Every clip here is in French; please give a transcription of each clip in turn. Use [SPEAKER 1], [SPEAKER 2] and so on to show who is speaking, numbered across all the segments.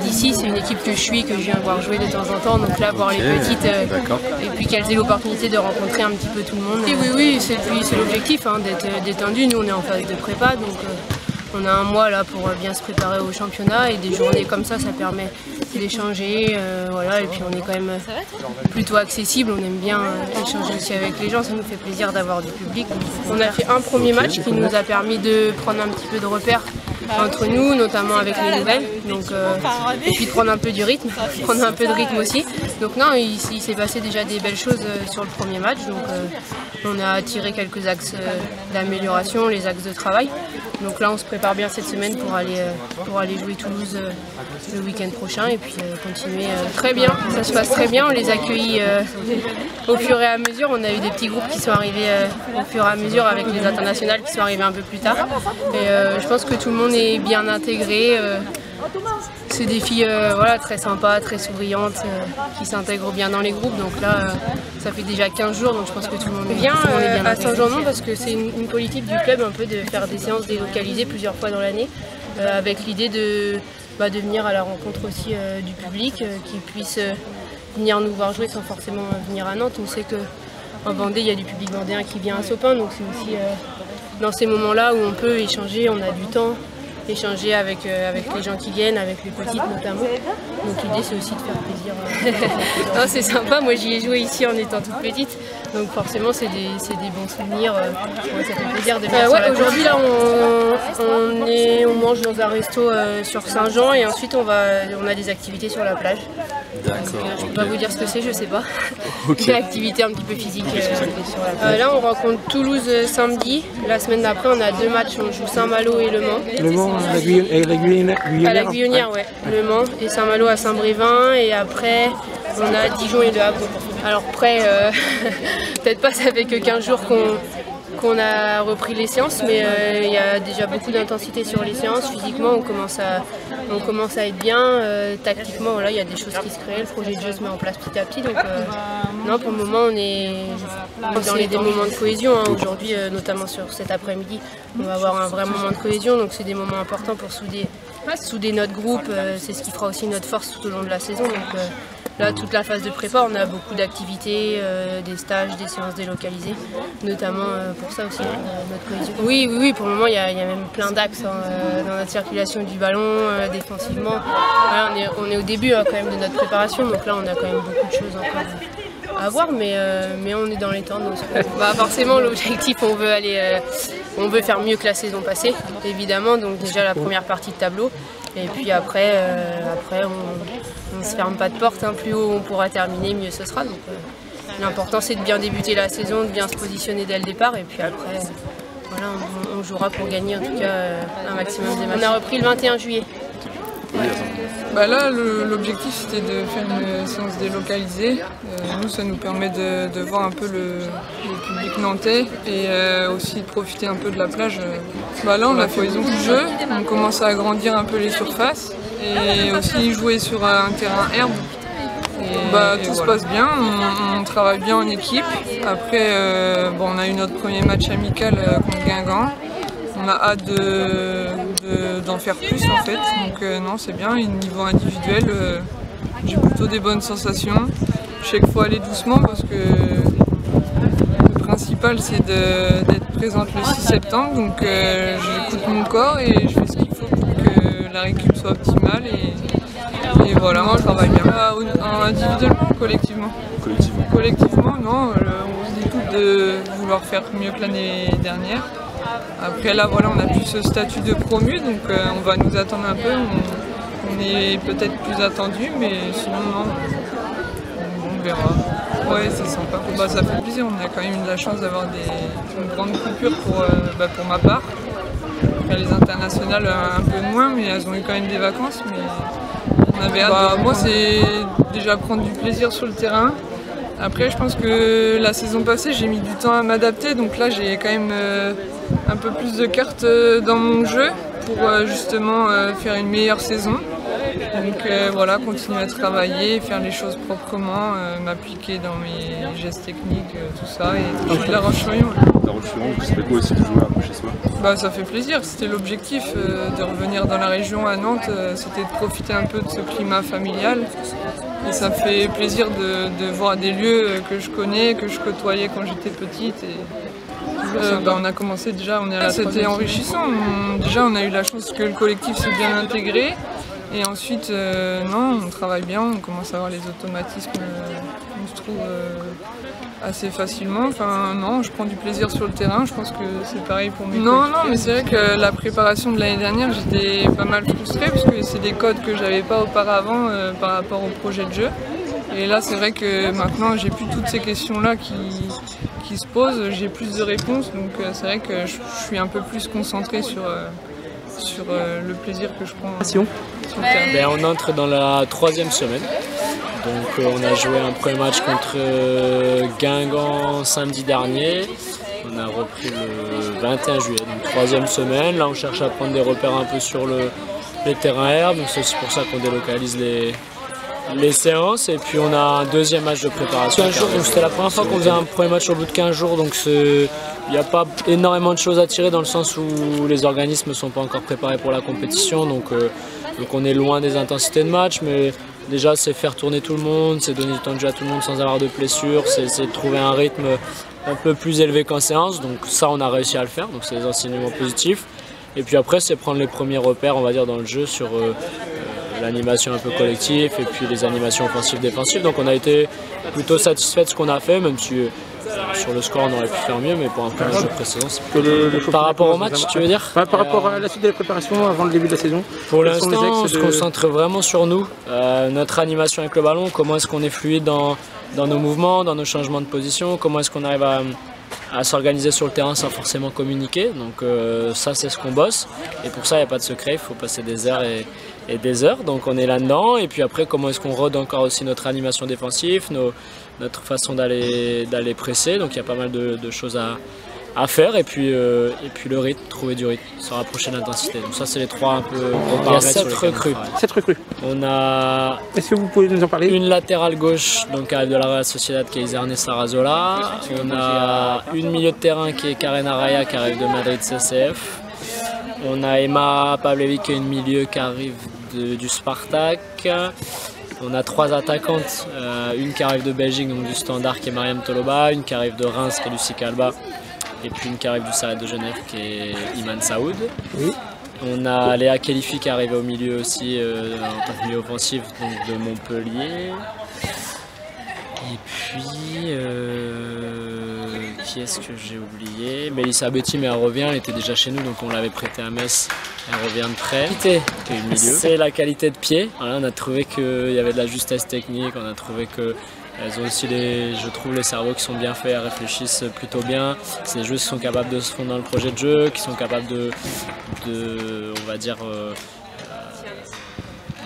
[SPEAKER 1] d'ici. C'est une équipe que je suis, que je viens voir jouer de temps en temps. Donc là, voir les petites et puis qu'elles aient l'opportunité de rencontrer un petit peu tout le monde. Et oui, c'est l'objectif d'être détendu. Nous, on est en phase de prépa, donc on a un mois là pour bien se préparer au championnat et des journées comme ça permet d'échanger. Voilà, et puis on est quand même plutôt accessible. On aime bien échanger aussi avec les gens. Ça nous fait plaisir d'avoir du public. On a fait un premier match qui nous a permis de prendre un petit peu de repères entre nous, notamment avec les nouvelles, donc, et puis de prendre un peu du rythme, prendre un peu de rythme aussi. Donc non, il s'est passé déjà des belles choses sur le premier match, donc on a tiré quelques axes d'amélioration, les axes de travail. Donc là on se prépare bien cette semaine pour aller jouer Toulouse le week-end prochain et puis continuer très bien. Ça se passe très bien, on les accueille au fur et à mesure. On a eu des petits groupes qui sont arrivés au fur et à mesure avec les internationales qui sont arrivés un peu plus tard. Et je pense que tout le monde est bien intégré. C'est des filles voilà, très sympas, très souriantes, qui s'intègrent bien dans les groupes. Donc là, ça fait déjà 15 jours, donc je pense que tout le monde est bien à Saint-Jean-de-Mont parce que c'est une politique du club un peu de faire des séances délocalisées plusieurs fois dans l'année, avec l'idée de venir à la rencontre aussi du public, qui puisse venir nous voir jouer sans forcément venir à Nantes. On sait qu'en Vendée, il y a du public vendéen qui vient à Sopin, donc c'est aussi dans ces moments-là où on peut échanger, on a du temps. Échanger avec les gens qui viennent, avec les petites notamment. Donc l'idée c'est aussi de faire plaisir. C'est sympa, moi j'y ai joué ici en étant toute petite, donc forcément c'est des bons souvenirs. Ça fait plaisir de venir. Aujourd'hui là on mange dans un resto sur Saint-Jean et ensuite on a des activités sur la plage. Je ne peux pas vous dire ce que c'est, je sais pas. Une activité un petit peu physique sur la plage. Là on rencontre Toulouse samedi. La semaine d'après on a 2 matchs, on joue Saint-Malo et Le Mans.
[SPEAKER 2] Le Mans à la
[SPEAKER 1] Guyonnière, ouais. Le Mans et Saint-Malo à Saint-Brévin. Et après on a Dijon et Le Havre. Alors près, peut-être pas, ça fait que 15 jours qu'on a repris les séances, mais il y a déjà beaucoup d'intensité sur les séances. Physiquement, on commence à être bien. Tactiquement, voilà, il y a des choses qui se créent. Le projet de jeu se met en place petit à petit. Donc, non, pour le moment, on est dans des moments de cohésion. Aujourd'hui, notamment sur cet après-midi, on va avoir un vrai moment de cohésion. Donc, c'est des moments importants pour souder notre groupe. C'est ce qui fera aussi notre force tout au long de la saison. Donc, là, toute la phase de prépa, on a beaucoup d'activités, des stages, des séances délocalisées, notamment pour ça aussi, notre cohésion. Oui, pour le moment, il y a même plein d'axes dans notre circulation du ballon, défensivement. Voilà, on est au début quand même de notre préparation, donc là, on a quand même beaucoup de choses encore à voir, mais on est dans les temps. Donc, forcément, l'objectif, on veut faire mieux que la saison passée, évidemment, donc déjà la première partie de tableau. Et puis après on ne se ferme pas de porte, plus haut on pourra terminer, mieux ce sera. Donc l'important c'est de bien débuter la saison, de bien se positionner dès le départ et puis après voilà, on jouera pour gagner en tout cas un maximum des matchs. On a repris le 21 juillet.
[SPEAKER 3] Là, l'objectif c'était de faire une séance délocalisée. Nous, ça nous permet de voir un peu le public nantais et aussi de profiter un peu de la plage. Là, on a fait beaucoup de jeux, on commence à agrandir un peu les surfaces et aussi jouer sur un terrain herbe. Tout se passe bien, on travaille bien en équipe. Après, on a eu notre premier match amical contre Guingamp. On a hâte d'en faire plus en fait, donc non c'est bien, et niveau individuel j'ai plutôt des bonnes sensations. Je sais qu'il faut aller doucement parce que le principal c'est d'être présente le 6 septembre, donc j'écoute mon corps et je fais ce qu'il faut pour que la récup soit optimale et voilà, moi je travaille bien. Individuellement ou collectivement? Collectivement, non, on se dit toutes de vouloir faire mieux que l'année dernière. Après là voilà, on a plus ce statut de promu, donc on va nous attendre un peu, on est peut-être plus attendu, mais sinon non, on verra. Ouais, c'est sympa, ça fait plaisir, on a quand même eu la chance d'avoir une grande coupure pour ma part. Après les internationales un peu moins, mais elles ont eu quand même des vacances, mais on avait hâte. Moi c'est déjà prendre du plaisir sur le terrain. Après je pense que la saison passée j'ai mis du temps à m'adapter, donc là j'ai quand même un peu plus de cartes dans mon jeu pour justement faire une meilleure saison. Donc voilà, continuer à travailler, faire les choses proprement, m'appliquer dans mes gestes techniques, tout ça, et toucher de La Roche-sur-Yon.
[SPEAKER 4] La Roche-sur-Yon, ça fait quoi aussi de jouer chez déplacement?
[SPEAKER 3] Ça fait plaisir, c'était l'objectif de revenir dans la région à Nantes, c'était de profiter un peu de ce climat familial. Et ça fait plaisir de voir des lieux que je connais, que je côtoyais quand j'étais petite. On a commencé déjà, c'était enrichissant. Déjà on a eu la chance que le collectif s'est bien intégré. Et ensuite, non, on travaille bien, on commence à avoir les automatismes, on se trouve assez facilement. Enfin, non, je prends du plaisir sur le terrain, je pense que c'est pareil pour mes coéquipiers. Non, mais c'est vrai que la préparation de l'année dernière, j'étais pas mal frustrée parce que c'est des codes que j'avais pas auparavant par rapport au projet de jeu. Et là, c'est vrai que maintenant, j'ai plus toutes ces questions-là qui se posent, j'ai plus de réponses, donc c'est vrai que je suis un peu plus concentrée sur le plaisir que je prends sur le terrain.
[SPEAKER 5] On entre dans la 3e semaine. Donc on a joué un premier match contre Guingamp samedi dernier. On a repris le 21 juillet, donc 3e semaine. Là on cherche à prendre des repères un peu sur les terrains herbes. Donc c'est pour ça qu'on délocalise les séances. Et puis on a un 2e match de préparation. C'était la première fois qu'on faisait un premier match au bout de 15 jours. Donc il n'y a pas énormément de choses à tirer dans le sens où les organismes ne sont pas encore préparés pour la compétition. Donc on est loin des intensités de match. Mais déjà c'est faire tourner tout le monde, c'est donner du temps de jeu à tout le monde sans avoir de blessures, c'est de trouver un rythme un peu plus élevé qu'en séance. Donc ça on a réussi à le faire, donc c'est des enseignements positifs. Et puis après c'est prendre les premiers repères on va dire dans le jeu sur l'animation un peu collective et puis les animations offensives défensives. Donc on a été plutôt satisfait de ce qu'on a fait, même si sur le score on aurait pu faire mieux, mais pour un peu de précédent c'est par rapport au match tu veux dire
[SPEAKER 2] par rapport à la suite de la préparation avant le début de la saison.
[SPEAKER 5] Pour l'instant on se concentre vraiment sur nous, notre animation avec le ballon, comment est-ce qu'on est fluide dans nos mouvements, dans nos changements de position, comment est-ce qu'on arrive à s'organiser sur le terrain sans forcément communiquer. Donc ça c'est ce qu'on bosse et pour ça il n'y a pas de secret, il faut passer des heures et des heures, donc on est là-dedans. Et puis après comment est-ce qu'on rôde encore aussi notre animation défensive, notre façon d'aller presser, donc il y a pas mal de choses à faire et puis le rythme, trouver du rythme, se rapprocher de l'intensité. Donc ça c'est les 3 un peu gros paramètres. Il y a 7 recrues.
[SPEAKER 2] 7 recrues.
[SPEAKER 5] On a
[SPEAKER 2] Est-ce que vous pouvez nous en parler? Une
[SPEAKER 5] latérale gauche donc qui arrive de la Real Sociedad qui est Iserne Sarazola. On a une milieu de terrain qui est Karen Araya qui arrive de Madrid CCF. On a Emma Pavlevic qui est une milieu qui arrive du Spartak. On a 3 attaquantes, une qui arrive de Belgique, donc du Standard qui est Mariam Toloba, une qui arrive de Reims qui est Lucie Calba, et puis une qui arrive du Servette de Genève qui est Iman Saoud. Oui. On a Léa Khelifi qui est arrivée au milieu aussi en tant que milieu offensif donc de Montpellier. Et puis qui est-ce que j'ai oublié? Mélissa Betty, mais elle revient, elle était déjà chez nous donc on l'avait prêtée à Metz, elle revient de près. C'est la qualité de pied, voilà, on a trouvé qu'il y avait de la justesse technique, on a trouvé qu'elles ont aussi je trouve les cerveaux qui sont bien faits, elles réfléchissent plutôt bien. C'est des joueuses qui sont capables de se fondre dans le projet de jeu, qui sont capables de on va dire,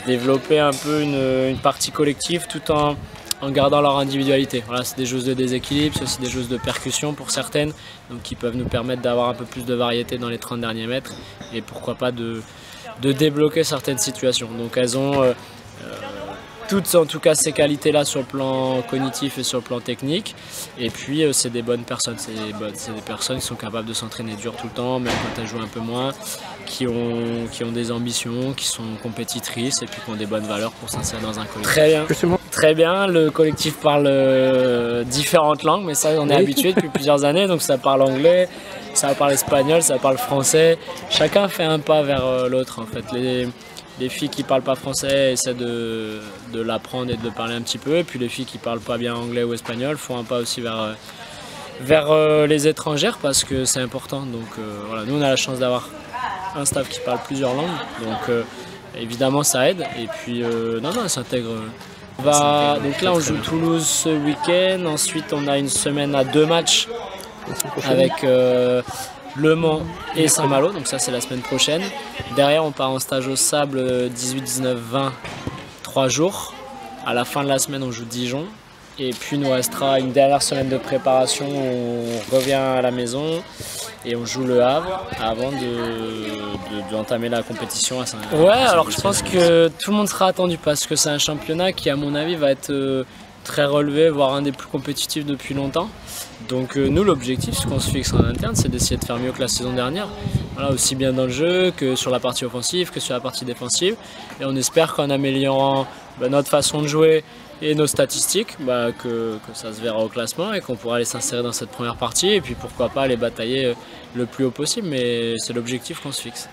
[SPEAKER 5] développer un peu une partie collective tout en gardant leur individualité. Voilà, c'est des joueuses de déséquilibre, c'est aussi des joueuses de percussion pour certaines, donc qui peuvent nous permettre d'avoir un peu plus de variété dans les 30 derniers mètres et pourquoi pas de débloquer certaines situations. Donc elles ont toutes en tout cas ces qualités-là sur le plan cognitif et sur le plan technique. Et puis c'est des bonnes personnes, c'est des personnes qui sont capables de s'entraîner dur tout le temps, même quand elles jouent un peu moins, qui ont des ambitions, qui sont compétitrices et puis qui ont des bonnes valeurs pour s'insérer dans un collectif. Très bien. Très bien, le collectif parle différentes langues, mais ça on est habitué depuis plusieurs années, donc ça parle anglais, ça parle espagnol, ça parle français. Chacun fait un pas vers l'autre en fait. Les filles qui ne parlent pas français essaient de l'apprendre et de le parler un petit peu, et puis les filles qui ne parlent pas bien anglais ou espagnol font un pas aussi vers les étrangères parce que c'est important. Donc voilà, nous on a la chance d'avoir un staff qui parle plusieurs langues, donc évidemment ça aide, et puis non, elle s'intègre. Donc là on joue Toulouse ce week-end, ensuite on a une semaine à 2 matchs avec Le Mans et Saint-Malo, donc ça c'est la semaine prochaine. Derrière on part en stage au Sable 18, 19, 20, 3 jours. À la fin de la semaine on joue Dijon. Et puis il nous restera une dernière semaine de préparation où on revient à la maison et on joue Le Havre avant d'entamer la compétition à Saint-Malo. Ouais, alors je pense que tout le monde sera attendu parce que c'est un championnat qui à mon avis va être très relevé, voire un des plus compétitifs depuis longtemps. Donc nous, l'objectif, ce qu'on se fixe en interne, c'est d'essayer de faire mieux que la saison dernière. Voilà, aussi bien dans le jeu que sur la partie offensive, que sur la partie défensive. Et on espère qu'en améliorant notre façon de jouer et nos statistiques, que ça se verra au classement et qu'on pourra aller s'insérer dans cette première partie. Et puis pourquoi pas aller batailler le plus haut possible, mais c'est l'objectif qu'on se fixe.